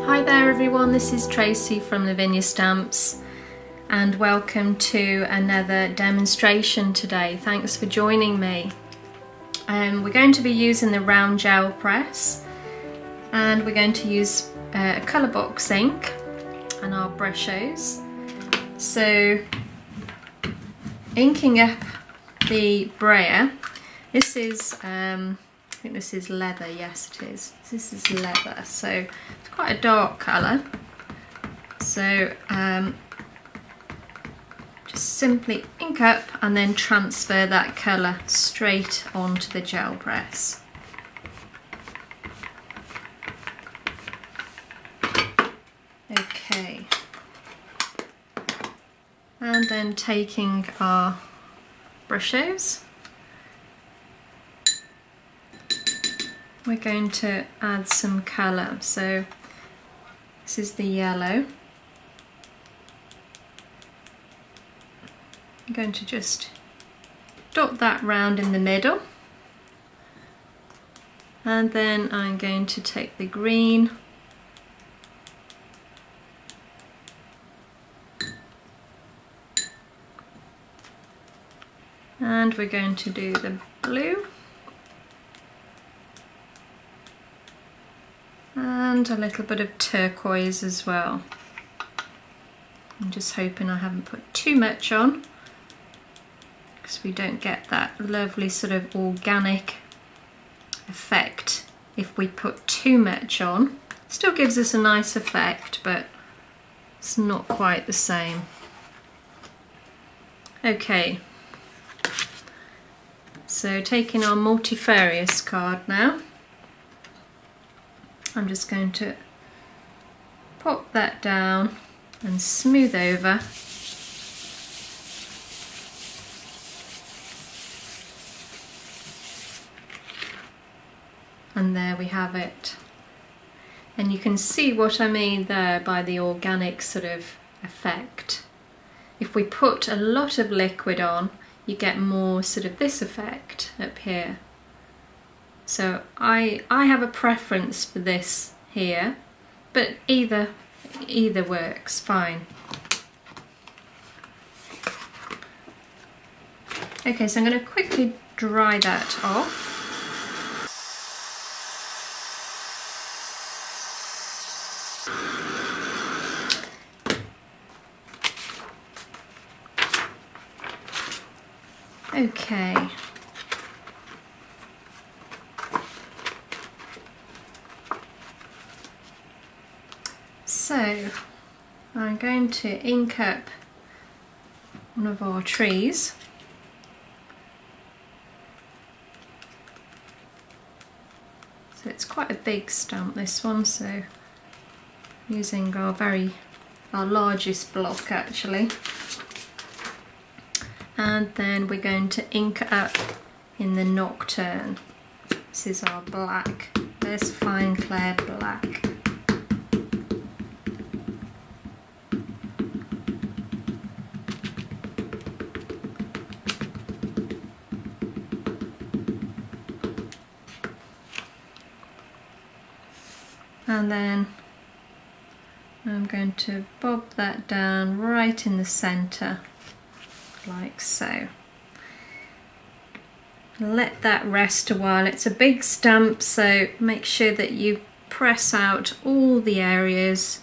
Hi there everyone, this is Tracy from Lavinia Stamps and welcome to another demonstration today. Thanks for joining me. We're going to be using the round gel press and we're going to use a Colourbox ink and our Brushos. So inking up the brayer, this is I think this is leather, yes it is. This is leather, so it's quite a dark colour. So just simply ink up and then transfer that colour straight onto the gel press. Okay. And then taking our Brushos, we're going to add some colour. So this is the yellow. I'm going to just dot that round in the middle, and then I'm going to take the green and we're going to do the blue and a little bit of turquoise as well. I'm just hoping I haven't put too much on because we don't get that lovely sort of organic effect if we put too much on. Still gives us a nice effect, but it's not quite the same. Okay, so taking our multifarious card now, I'm just going to pop that down and smooth over. And there we have it. And you can see what I mean there by the organic sort of effect. If we put a lot of liquid on, you get more sort of this effect up here. So I have a preference for this here, but either works fine. Okay, so I'm going to quickly dry that off. Okay. So I'm going to ink up one of our trees. So it's quite a big stamp, this one, so using our largest block actually. And then we're going to ink up in the Nocturne. This is our black. There's fine Clair black. And then I'm going to bob that down right in the centre, like so. Let that rest a while. It's a big stamp, so make sure that you press out all the areas.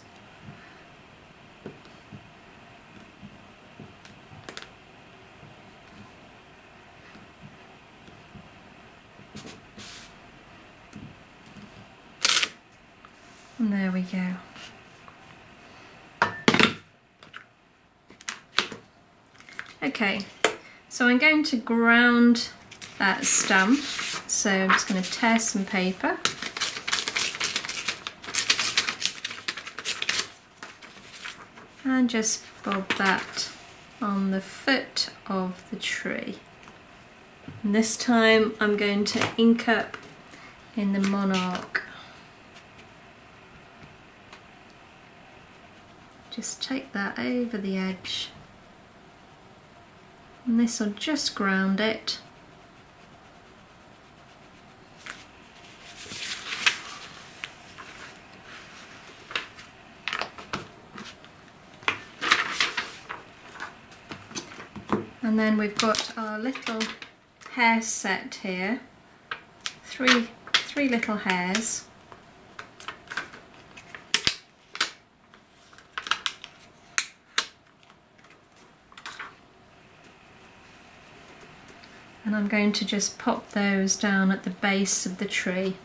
And there we go. Okay, so I'm going to ground that stamp. So I'm just going to tear some paper. And just bob that on the foot of the tree. And this time I'm going to ink up in the monarch. Just take that over the edge. And this will just ground it. And then we've got our little hare set here, three little hares. And I'm going to just pop those down at the base of the tree.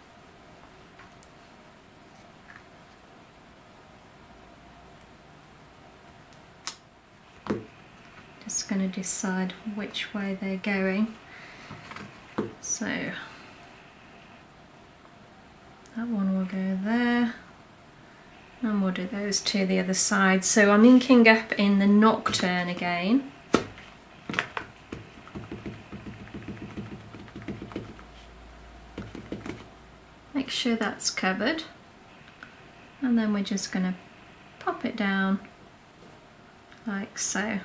Just going to decide which way they're going. So that one will go there, and we'll do those two the other side. So I'm inking up in the nocturne again. Make sure that's covered, and then we're just going to pop it down like so.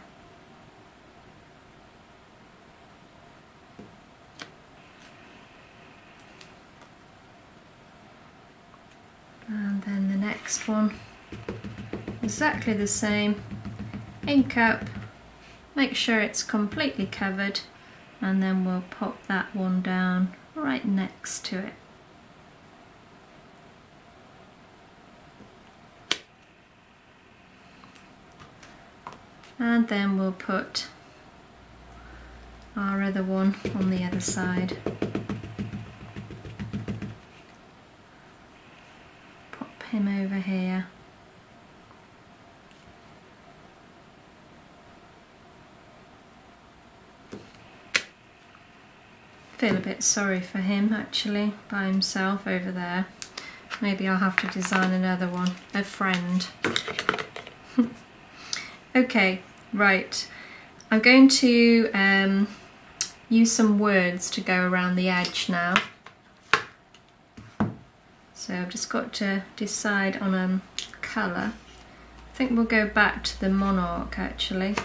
And then the next one, exactly the same, ink up, make sure it's completely covered, and then we'll pop that one down right next to it. And then we'll put our other one on the other side. Pop him over here. Feel a bit sorry for him actually, by himself over there. Maybe I'll have to design another one, a friend. Okay, right. I'm going to use some words to go around the edge now. So I've just got to decide on a colour. I think we'll go back to the monarch actually.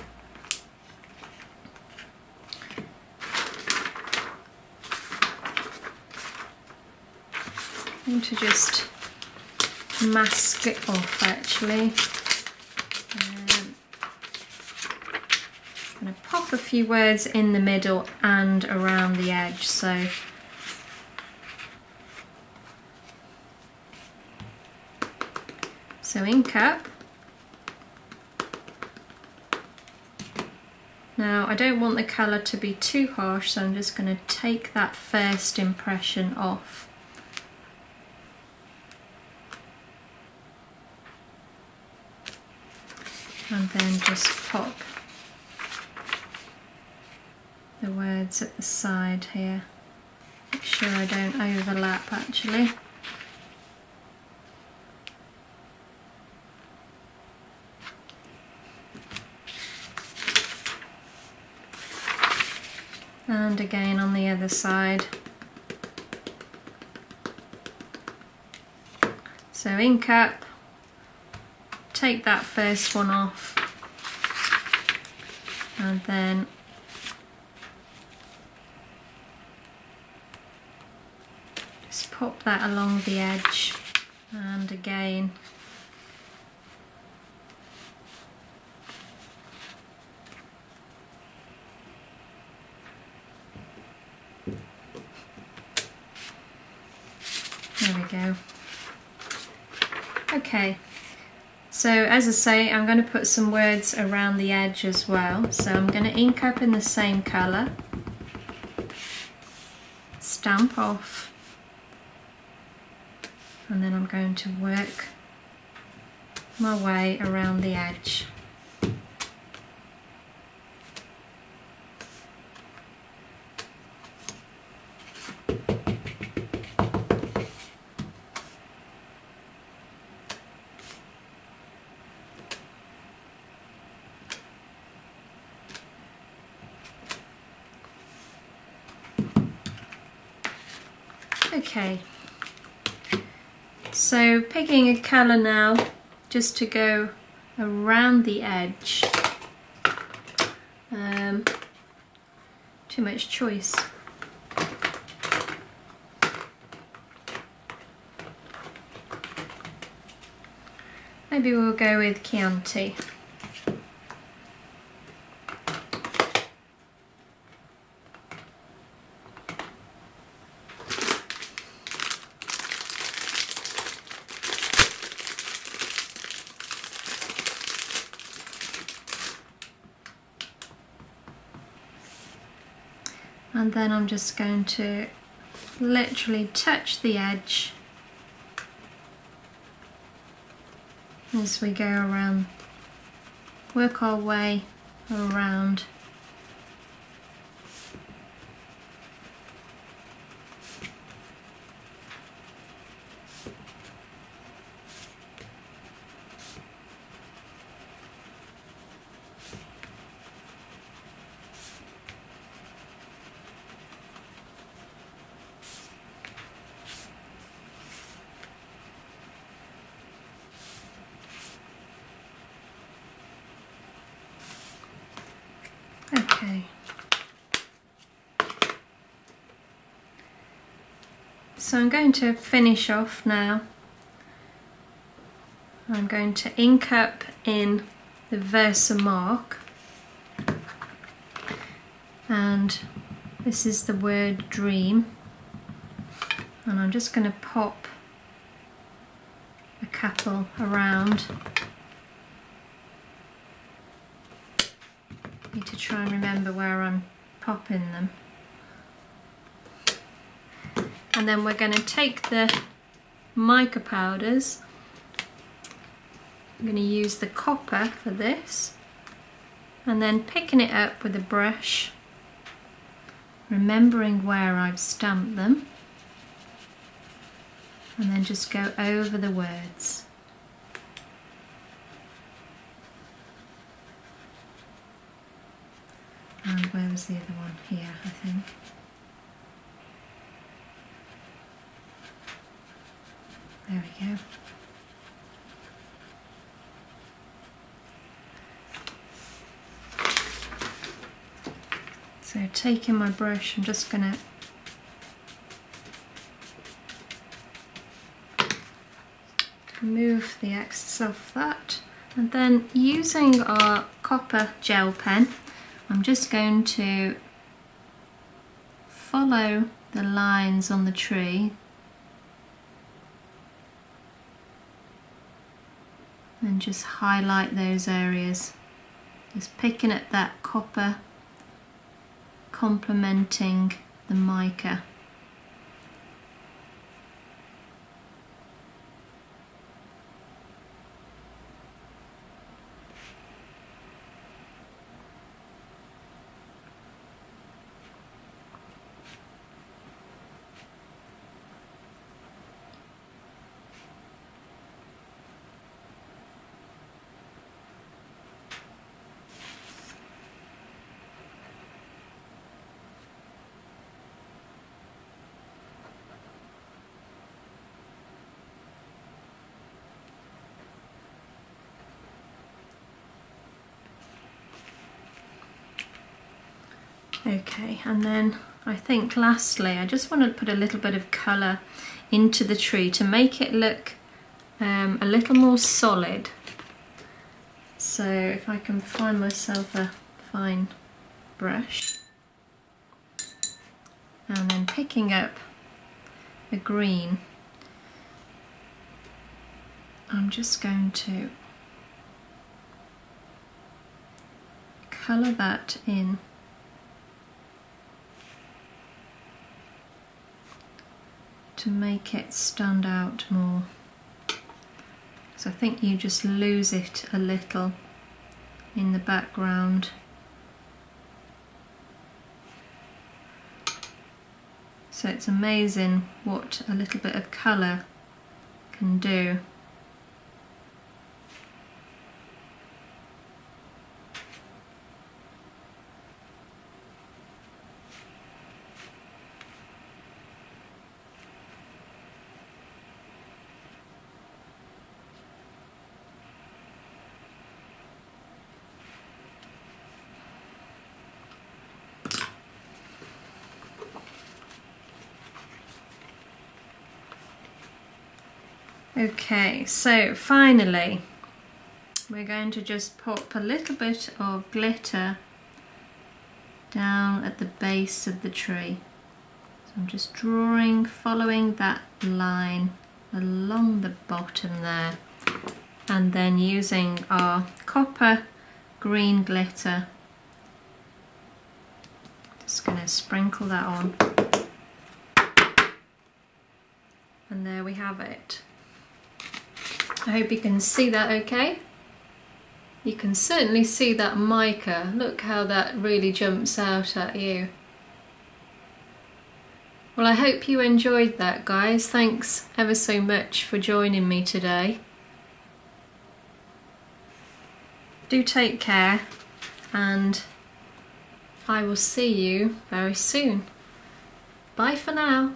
I'm going to just mask it off actually. I'm going to pop a few words in the middle and around the edge. So ink up. Now I don't want the colour to be too harsh, so I'm just going to take that first impression off. And then just pop the words at the side here. Make sure I don't overlap actually. And again on the other side. So ink up, take that first one off, and then just pop that along the edge, and again there we go. Okay, so as I say, I'm going to put some words around the edge as well. So I'm going to ink up in the same colour, stamp off, and then I'm going to work my way around the edge. Okay, so picking a colour now just to go around the edge. Too much choice. Maybe we'll go with Chianti. And then I'm just going to literally touch the edge as we go around, work our way around. Okay, so I'm going to finish off now. I'm going to ink up in the Versamark, and this is the word dream, and I'm just going to pop a couple around. Need to try and remember where I'm popping them. And then we're going to take the mica powders. I'm going to use the copper for this, and then picking it up with a brush, remembering where I've stamped them, and then just go over the words. And where was the other one? Here, I think. There we go. So taking my brush, I'm just going to remove the excess of that, and then using our copper gel pen, I'm just going to follow the lines on the tree and just highlight those areas, just picking at that copper, complementing the mica. Okay, and then I think lastly I just want to put a little bit of colour into the tree to make it look a little more solid. So if I can find myself a fine brush, and then picking up a green, I'm just going to colour that in to make it stand out more. So I think you just lose it a little in the background. So it's amazing what a little bit of colour can do. Okay, so finally we're going to just pop a little bit of glitter down at the base of the tree. So I'm just drawing, following that line along the bottom there, and then using our copper green glitter, just going to sprinkle that on, and there we have it. I hope you can see that okay. You can certainly see that mica. Look how that really jumps out at you. Well, I hope you enjoyed that, guys. Thanks ever so much for joining me today. Do take care, and I will see you very soon. Bye for now.